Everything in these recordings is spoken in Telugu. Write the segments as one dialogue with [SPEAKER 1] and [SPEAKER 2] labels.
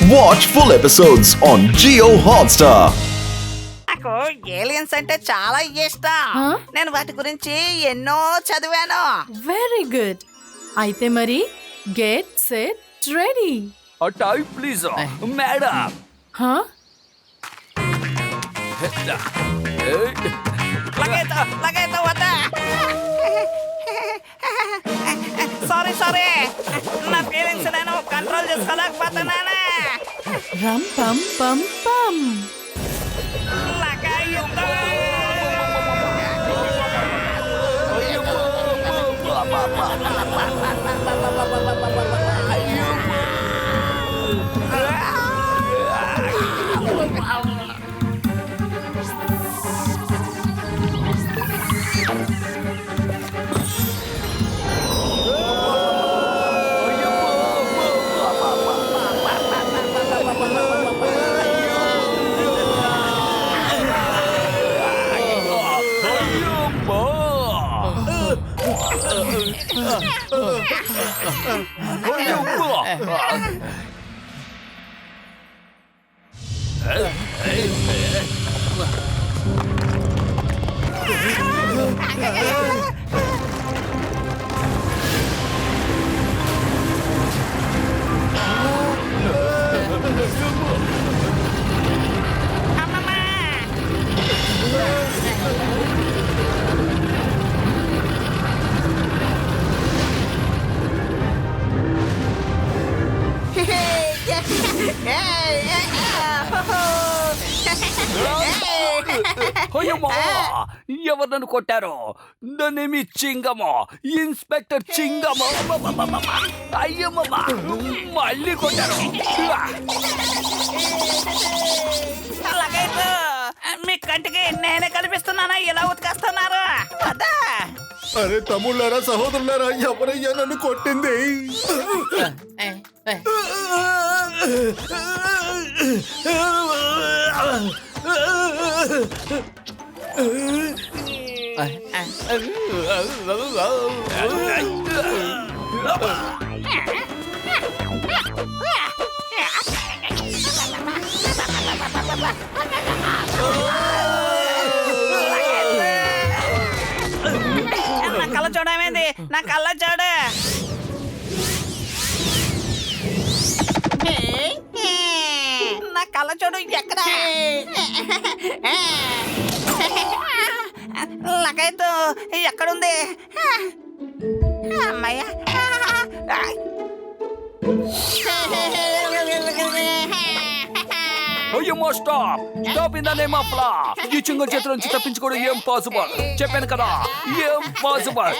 [SPEAKER 1] Watch full episodes on Jio Hotstar.
[SPEAKER 2] నాకు ఏలియన్స్ అంటే చాలా ఇష్టం. నేను వాటి గురించి ఎన్నో చదివాను.
[SPEAKER 3] Very good. అయితే మరి get set ready.
[SPEAKER 4] Type please madam.
[SPEAKER 2] లగేతో వద్దా. సారీ నా ఫీలింగ్స్ నేను కంట్రోల్ చేసుకోలేకపోతున్నాను.
[SPEAKER 3] రం పం పం పం.
[SPEAKER 4] ఎవరు నన్ను కొట్టారు? నన్నేమి చింగమో, ఇన్స్పెక్టర్ చింగమో. అయ్యమ్మా మళ్ళీ కొట్టారు.
[SPEAKER 2] మీ కంటికి నేనే కనిపిస్తున్నానా? ఎలా ఉతికేస్తున్నారు?
[SPEAKER 5] అరే తమ్ముళ్ళారా, సహోదరులారా, ఎవరయ్యా నన్ను కొట్టింది?
[SPEAKER 2] నా కళ్ళ చూడమేంది? నా కళ్ళ చూడు. నా కళ్ళ చూడు ఎక్కడ? లగైతే ఎక్కడుంది? అమ్మయ్యా.
[SPEAKER 4] అయ్యమ్మా stop stop in the name of law. ఈ చింగ చేతుల నుంచి తప్పించుకోవడం ఏం పాసిబుల్? చెప్పాను కదా ఏం పాసిబుల్.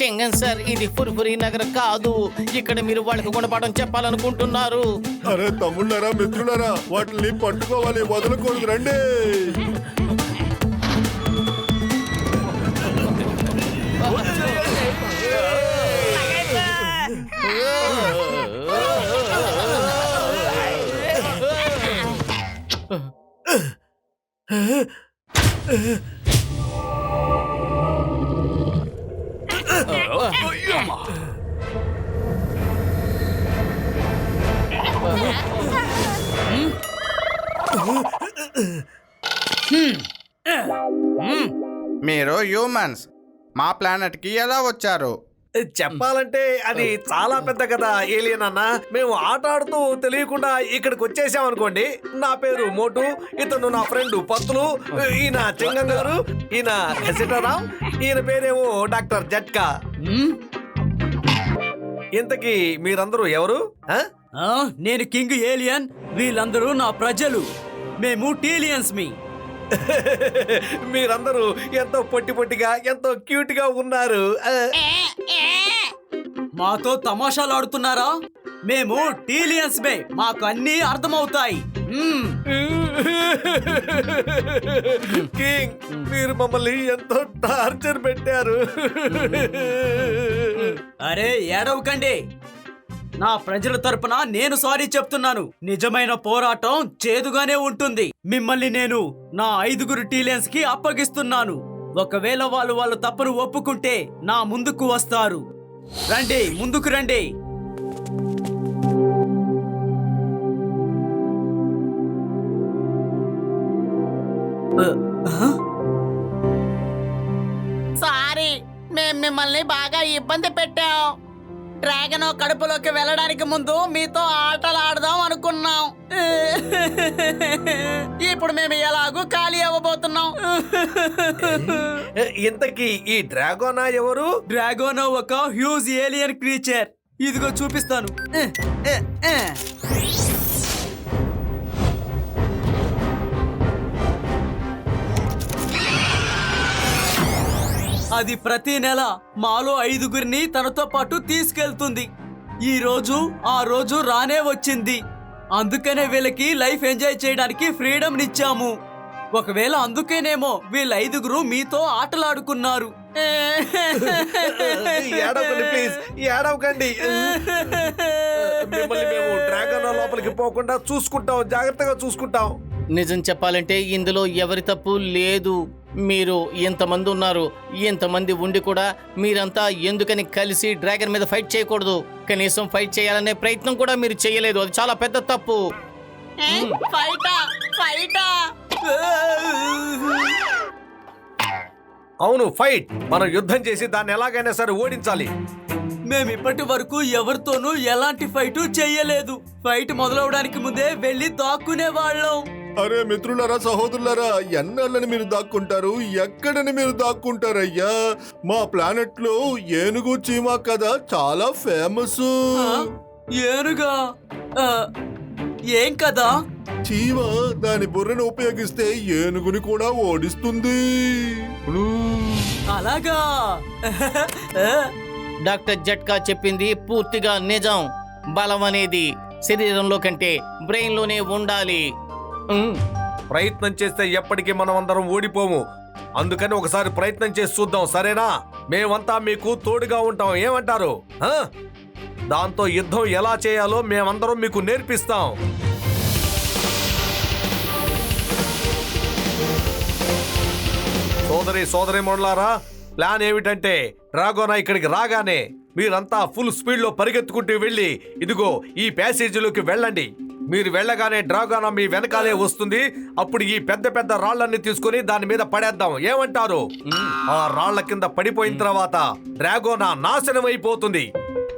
[SPEAKER 6] చెంగన్ సార్, ఇది ఫుర్ఫురి నగర్ కాదు. ఇక్కడ మీరు వాళ్ళకి గుణపాఠం చెప్పాలనుకుంటున్నారు.
[SPEAKER 5] అరే తమ్ముళ్ళారా, మిత్రులారా, వాటిని పట్టుకోవాలి, వదలకూడదు. రండి.
[SPEAKER 7] మీరు హ్యూమన్స్ మా ప్లానెట్ కి ఎలా వచ్చారు?
[SPEAKER 8] చెప్పాలంటే అది చాలా పెద్ద కదా ఏలియన్ అన్న. మేము ఆట ఆడుతూ తెలియకుండా ఇక్కడికి వచ్చేసాం అనుకోండి. నా పేరు మోటు, ఇతను నా ఫ్రెండ్ పత్తులు, ఈయన చెంగం గారు, ఈయన సీతారాం, ఈయన పేరేమో డాక్టర్ జట్కా. ఇంతకీ మీరందరూ ఎవరు?
[SPEAKER 9] నేను కింగ్ ఏలియన్, వీళ్ళందరూ నా ప్రజలు. మేము టీలియన్స్.
[SPEAKER 8] మీరందరూ ఎంతో పొట్టిగా ఎంతో క్యూట్ గా ఉన్నారు.
[SPEAKER 9] మాతో తమాషాలు ఆడుతున్నారా? మేము టీలియన్స్ మే, మాకు అన్నీ అర్థమవుతాయి.
[SPEAKER 8] కింగ్, మీరు మమ్మల్ని ఎంతో టార్చర్ పెట్టారు.
[SPEAKER 9] అరే ఏడవకండి, నా ప్రజల తరపున నేను సారీ చెప్తున్నాను. నిజమైన పోరాటం చేదుగానే ఉంటుంది. మిమ్మల్ని నేను నా 5 టీలియన్స్ కి అప్పగిస్తున్నాను. ఒకవేళ వాళ్ళు తప్పును ఒప్పుకుంటే నా ముందుకు వస్తారు. రండి, ముందుకు రండి.
[SPEAKER 6] సారీ, మేము మిమ్మల్ని బాగా ఇబ్బంది పెట్టాం. డ్రాగన్ కడుపులోకి వెళ్ళడానికి ముందు మీతో ఆటలు ఆడదాం అనుకున్నాం. ఇప్పుడు మేము ఎలాగూ ఖాళీ అవ్వబోతున్నాం.
[SPEAKER 8] ఇంతకీ ఈ డ్రాగోనా ఎవరు?
[SPEAKER 9] డ్రాగోన్ ఒక హ్యూజ్ ఏలియన్ క్రీచర్. ఇదిగో చూపిస్తాను. అది ప్రతి నెల మాలో 5గురిని తనతో పాటు తీసుకెళ్తుంది. ఈ రోజు ఆ రోజు రానే వచ్చింది. అందుకనే వీళ్ళకి లైఫ్ ఎంజాయ్ చేయడానికి ఫ్రీడమ్ నిచ్చాము. ఒకవేళ అందుకేనేమో వీళ్ళ 5గురు మీతో ఆటలాడుకున్నారు.
[SPEAKER 8] ఏడవకండి ప్లీజ్, ఏడవకండి. మిమ్మల్ని మేము డ్రాగన్ లోపలికి పోకుండా చూసుకుంటాం, జాగ్రత్తగా చూసుకుంటాం.
[SPEAKER 6] నిజం చెప్పాలంటే ఇందులో ఎవరి తప్పు లేదు. మీరు ఇంతమంది ఉన్నారు, ఇంతమంది ఉండి కూడా మీరంతా ఎందుకని కలిసి డ్రాగన్ మీద ఫైట్ చేయకూడదు? కనీసం ఫైట్ చేయాలనే ప్రయత్నం కూడా మీరు చేయలేదు. అది చాలా పెద్ద తప్పు.
[SPEAKER 8] అవును, ఫైట్. మనం యుద్ధం చేసి దాన్ని ఎలాగైనా సరే ఓడించాలి.
[SPEAKER 9] మేము ఇప్పటి వరకు ఎవరితోనూ ఎలాంటి ఫైటు చెయ్యలేదు. ఫైట్ మొదలవడానికి ముందే వెళ్ళి దాక్కునే వాళ్ళం.
[SPEAKER 5] అరే మిత్రులారా, సహోదరులారా, ఎన్నాళ్ళని మీరు దాక్కుంటారు? ఎక్కడని మీరు దాక్కుంటారయ్యా? మా ప్లానెట్ లో ఏనుగు చీమ కథ చాలా ఫేమస్.
[SPEAKER 9] ఏనుగా? ఏం కదా?
[SPEAKER 5] చీమ దాని బుర్రను ఉపయోగిస్తే ఏనుగుని కూడా ఓడిస్తుంది.
[SPEAKER 9] అలాగా?
[SPEAKER 6] డాక్టర్ జట్కా చెప్పింది పూర్తిగా నిజం. బలం అనేది శరీరంలో కంటే బ్రెయిన్ లోనే ఉండాలి.
[SPEAKER 8] ప్రయత్నం చేస్తే ఎప్పటికీ మనం అందరం ఓడిపోము. అందుకని ఒకసారి ప్రయత్నం చేసి చూద్దాం, సరేనా? మేమంతా మీకు తోడుగా ఉంటాం, ఏమంటారు? దాంతో యుద్ధం ఎలా చేయాలో మేమందరం మీకు నేర్పిస్తాం. సోదరి మండలారా, ప్లాన్ ఏమిటంటే డ్రాగోనా ఇక్కడికి రాగానే మీరంతా ఫుల్ స్పీడ్ లో పరిగెత్తుకుంటూ వెళ్ళి ఇదిగో ఈ ప్యాసేజీలోకి వెళ్ళండి. మీరు వెళ్ళగానే డ్రాగోనా మీ వెనకాలే వస్తుంది. అప్పుడు ఈ పెద్ద పెద్ద రాళ్లన్నీ తీసుకుని దాని మీద పడేద్దాం, ఏమంటారు? ఆ రాళ్ల కింద పడిపోయిన తర్వాత డ్రాగోనా నాశనం అయిపోతుంది.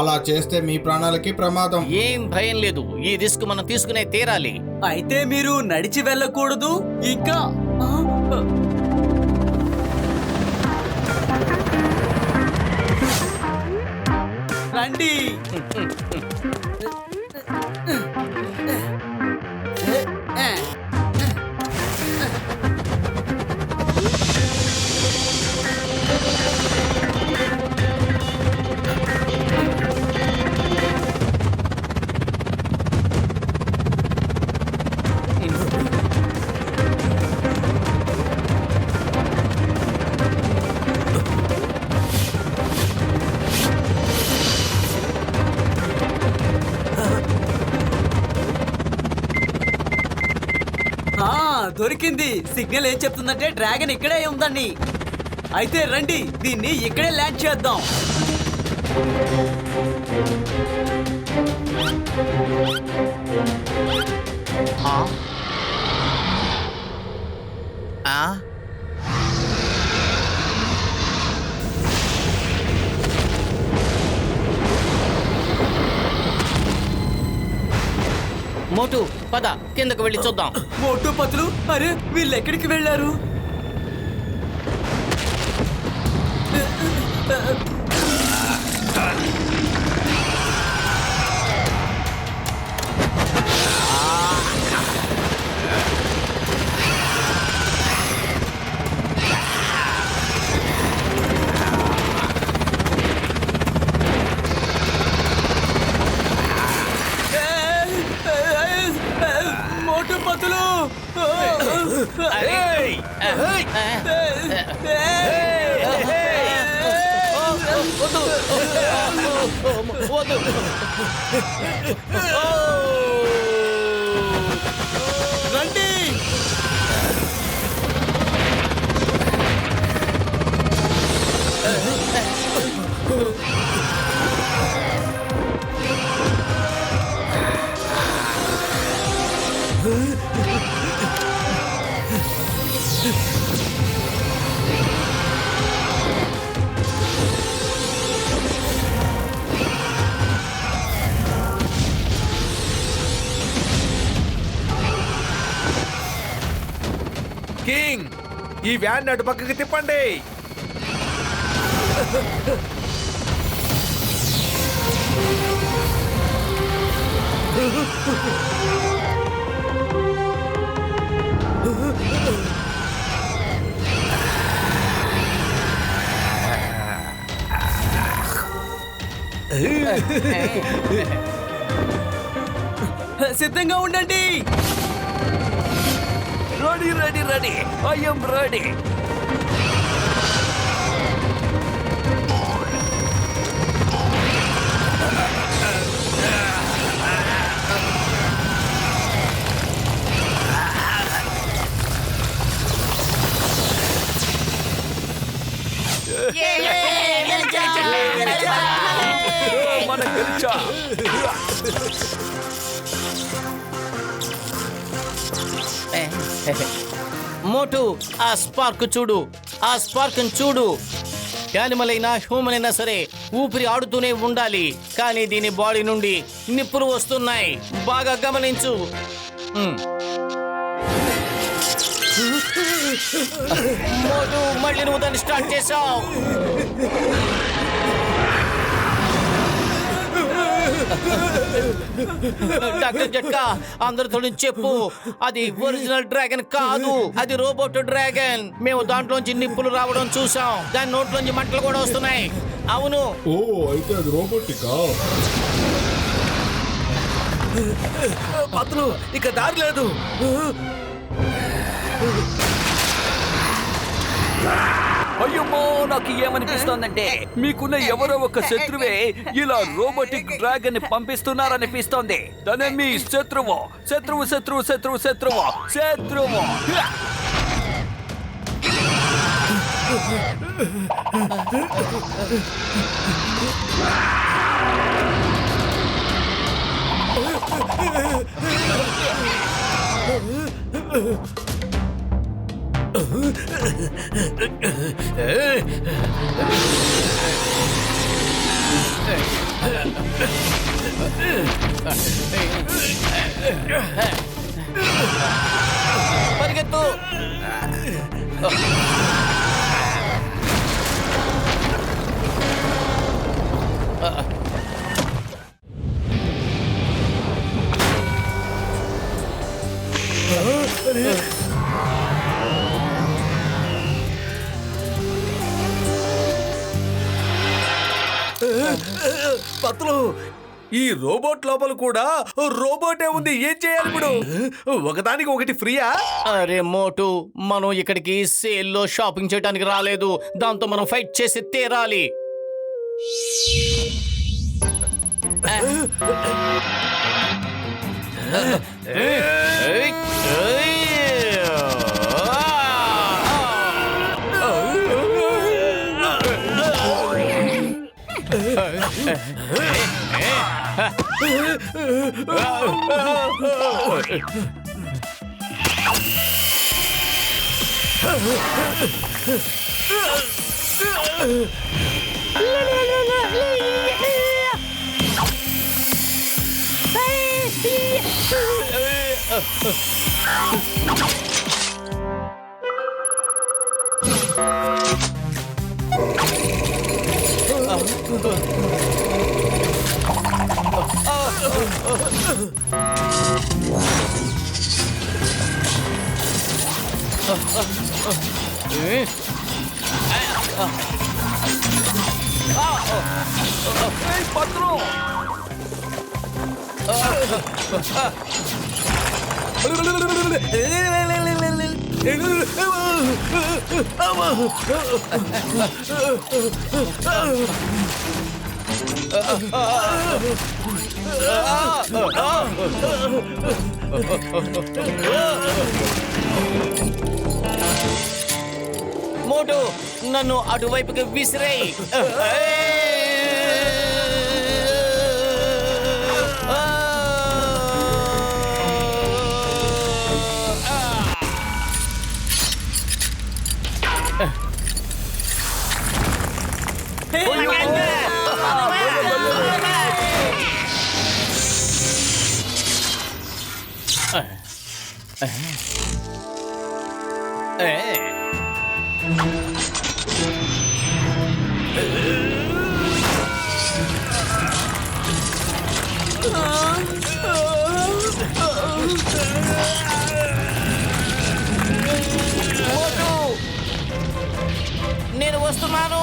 [SPEAKER 7] అలా చేస్తే మీ ప్రాణాలకి ప్రమాదం.
[SPEAKER 6] ఏం భయం లేదు, ఈ రిస్క్ మనం తీసుకునే తీరాలి.
[SPEAKER 9] అయితే మీరు నడిచి వెళ్ళకూడదు. ఇంకా రండి. దొరికింది. సిగ్నల్ ఏం చెప్తుందంటే డ్రాగన్ ఇక్కడే ఉందండి. అయితే రండి, దీన్ని ఇక్కడే ల్యాండ్ చేద్దాం.
[SPEAKER 6] మోటు పద, కిందకు వెళ్ళి చూద్దాం.
[SPEAKER 9] మోటు పతులు, అరే వీళ్ళు ఎక్కడికి వెళ్ళారు? మోటు పతులు, రండి.
[SPEAKER 8] కింగ్, ఈ వ్యాన్ అటు పక్కకి తిప్పండి.
[SPEAKER 9] సిద్ధంగా ఉండండి.
[SPEAKER 4] Ready ready ready, I M ready. మనం గెలిచా.
[SPEAKER 6] మోటు, ఆ స్పార్క్ చూడు, ఆ స్పార్క్ చూడు. యానిమల్ అయినా హ్యూమన్ అయినా సరే ఊపిరి ఆడుతూనే ఉండాలి, కానీ దీని బాడీ నుండి నిప్పులు వస్తున్నాయి. బాగా గమనించు. మోటు, మళ్ళీ నువ్వు దాన్ని స్టార్ట్ చేసావు. డాక్టర్ జట్కా, అందరితో చెప్పు, అది ఒరిజినల్ డ్రాగన్ కాదు, అది రోబోట్ డ్రాగన్. మేము దాంట్లోంచి నిప్పులు రావడం చూసాం, దాని నోట్లోంచి మంటలు కూడా వస్తున్నాయి. అవును.
[SPEAKER 5] ఓ, అయితే అది రోబోటికా?
[SPEAKER 8] పత్తులు, ఇక దారి లేదు.
[SPEAKER 4] అయ్యమ్మో, నాకు ఏమనిపిస్తోందంటే మీకున్న ఎవరో ఒక శత్రువే ఇలా రోబోటిక్ డ్రాగన్ ని పంపిస్తున్నారనిపిస్తోంది. తనే మీ శత్రువు. శత్రువు శత్రువు శత్రువు శత్రువు శత్రువు.
[SPEAKER 6] పరిగెత్తు.
[SPEAKER 8] పత్తులు, ఈ రోబోట్ లోపల కూడా రోబోటే ఉంది. ఏం చేయాలి ఇప్పుడు? ఒకదానికి ఒకటి ఫ్రీయా?
[SPEAKER 6] అరే మోటు, మనం ఇక్కడికి సేల్లో షాపింగ్ చేయడానికి రాలేదు, దాంతో మనం ఫైట్ చేసి తీరాలి. మోటు, నన్ను అటువైపుకి విసిరేయ్. నేను వస్తున్నాను.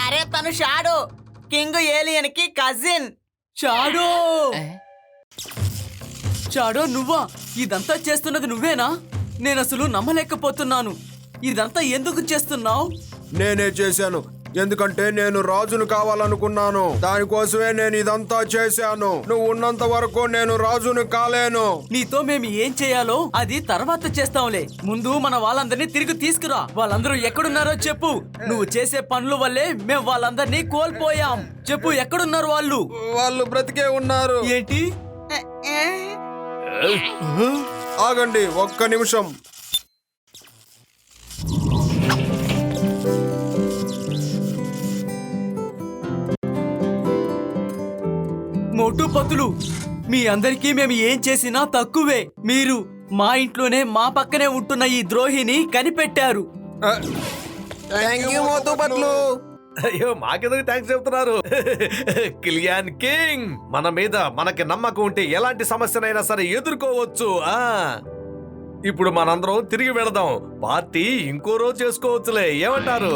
[SPEAKER 2] అరే తను షాడో, కింగ్ ఏలియన్ కి కజిన్.
[SPEAKER 9] చాడో చాడో నువ్వా? ఇదంతా చేస్తున్నది నువ్వేనా? నేను అసలు నమ్మలేకపోతున్నాను. ఇదంతా ఎందుకు చేస్తున్నావు?
[SPEAKER 10] నేనే చేశాను, ఎందుకంటే నేను రాజును కావాలనుకున్నాను. దానికోసమే నేను ఇదంతా చేశాను. నువ్వు ఉన్నంత వరకు నేను రాజును కాలేను.
[SPEAKER 9] నీతో మేము ఏం చేయాలో అది తర్వాత చేస్తాంలే. ముందు మన వాళ్ళందరినీ తిరిగి తీసుకురా. వాళ్ళందరూ ఎక్కడున్నారో చెప్పు. నువ్వు చేసే పనుల వల్లే మేము వాళ్ళందరినీ కోల్పోయాం. చెప్పు, ఎక్కడున్నారు వాళ్ళు?
[SPEAKER 10] వాళ్ళు బ్రతికే ఉన్నారు.
[SPEAKER 9] ఏంటి?
[SPEAKER 10] ఆగండి ఒక్క నిమిషం.
[SPEAKER 9] మోటు పతులు, మీ అందరికీ మేము ఏం చేసినా తక్కువే. మీరు మా ఇంట్లోనే మా పక్కనే ఉంటున్న ఈ ద్రోహిని కనిపెట్టారు.
[SPEAKER 8] అయ్యో, మాకెందుకు థ్యాంక్స్ చెప్తున్నారు? కిలియాన్ కింగ్, మన మీద మనకి నమ్మకం ఉంటే ఎలాంటి సమస్యనైనా సరే ఎదుర్కోవచ్చు. ఇప్పుడు మనందరం తిరిగి వెళదాం. పార్టీ ఇంకో రోజు చేసుకోవచ్చులే, ఏమంటారు?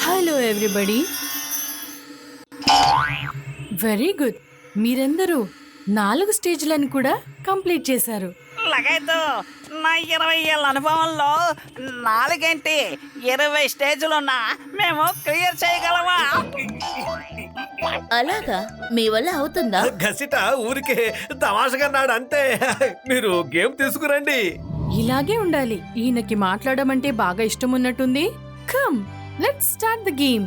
[SPEAKER 3] Hello everybody. Very good. మీరందరూ 4 స్టేజ్లను కూడా కంప్లీట్ చేశారు.
[SPEAKER 2] లగైతే నా 20 ఏళ్ళ అనుభవంలో 4 20 స్టేజ్లున్నా మేము క్లియర్ చేయగలమా?
[SPEAKER 11] అలాగా? మీ వల్ల అవుతుందా?
[SPEAKER 8] గసిట ఊరికే తమాషగన్నాడు అంతే. మీరు గేమ్ తీసుకురండి.
[SPEAKER 3] ఇలాగే ఉండాలి. ఈయనకి మాట్లాడమంటే బాగా ఇష్టం ఉన్నట్టుంది. Come, let's start the game.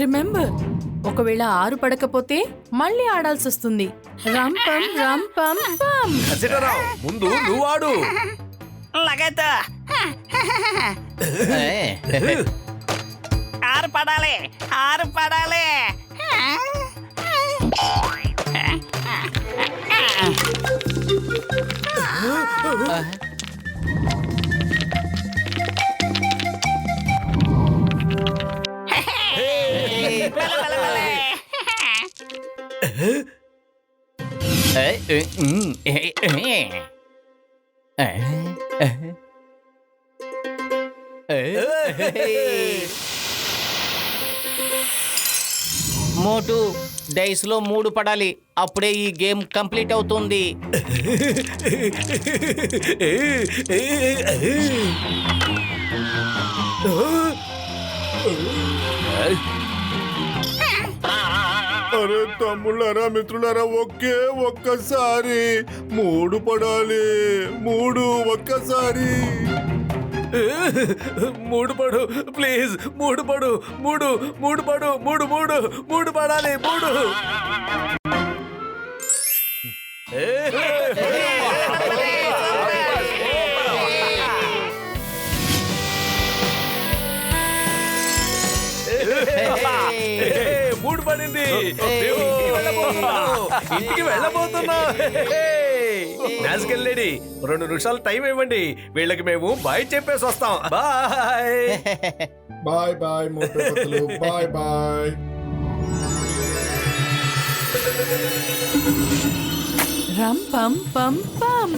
[SPEAKER 3] Remember, ఒకవేళ 6 పడకపోతే మళ్ళీ ఆడాల్సి వస్తుంది. రంపం రంపం పం.
[SPEAKER 8] గసిటరా, ముందు నువ్వు ఆడు.
[SPEAKER 2] లగైతే 6 పడాలి, 6 పడాలి.
[SPEAKER 6] మోటు, డైస్ లో 3 పడాలి. అప్పుడే ఈ గేమ్ కంప్లీట్ అవుతుంది.
[SPEAKER 5] అరే తమ్ముళ్ళారా, మిత్రులారా, ఒక్కసారి 3 పడాలి. 3 ఒక్కసారి.
[SPEAKER 8] 3 పడు ప్లీజ్. 3 పడు. 3 పడు. 3 పడాలి. 3. మూడు పడింది. ఇంటికి వెళ్ళబోతున్నా. మ్యాజికల్ లేడీ 2 నిమిషాలు టైం ఇవ్వండి, వీళ్ళకి మేము బాయ్ చెప్పేసి వస్తాం. బాయ్.
[SPEAKER 10] బాయ్ బాయ్ మోటు పతులు, బాయ్ బాయ్.
[SPEAKER 3] రం పం పం పం.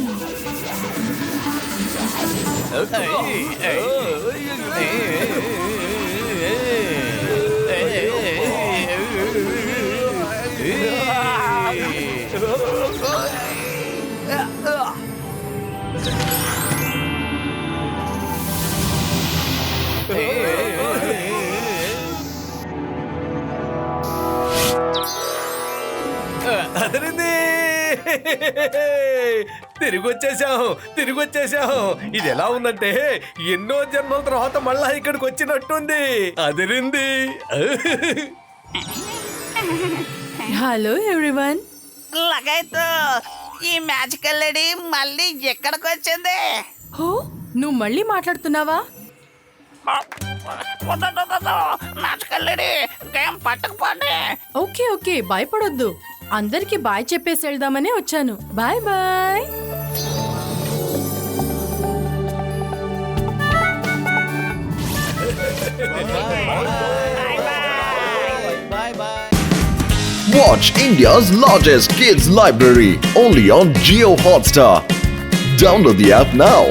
[SPEAKER 8] అదిరింది, తిరిగి వచ్చేసాం. ఇది ఎలా ఉందంటే ఎన్నో జన్మల తర్వాత మళ్ళా ఇక్కడికి వచ్చినట్టుంది. అదిరింది.
[SPEAKER 3] Hello everyone.
[SPEAKER 2] లగైతు ఈ మ్యాజికల్ లేడీ మళ్ళీ ఎక్కడికి వచ్చింది?
[SPEAKER 3] హో, నువ్వు మళ్ళీ మాట్లాడుతున్నావా?
[SPEAKER 2] మ్యాజికల్ లేడీ గేమ్ పట్టకపోండి.
[SPEAKER 3] ఓకే ఓకే, భయపడొద్దు. అందరికి బాయ్ చెప్పేసి వెళ్దామనే వచ్చాను. Bye bye.
[SPEAKER 6] Bye bye.
[SPEAKER 1] Watch India's largest kids library only on Jio Hotstar. Download the app now.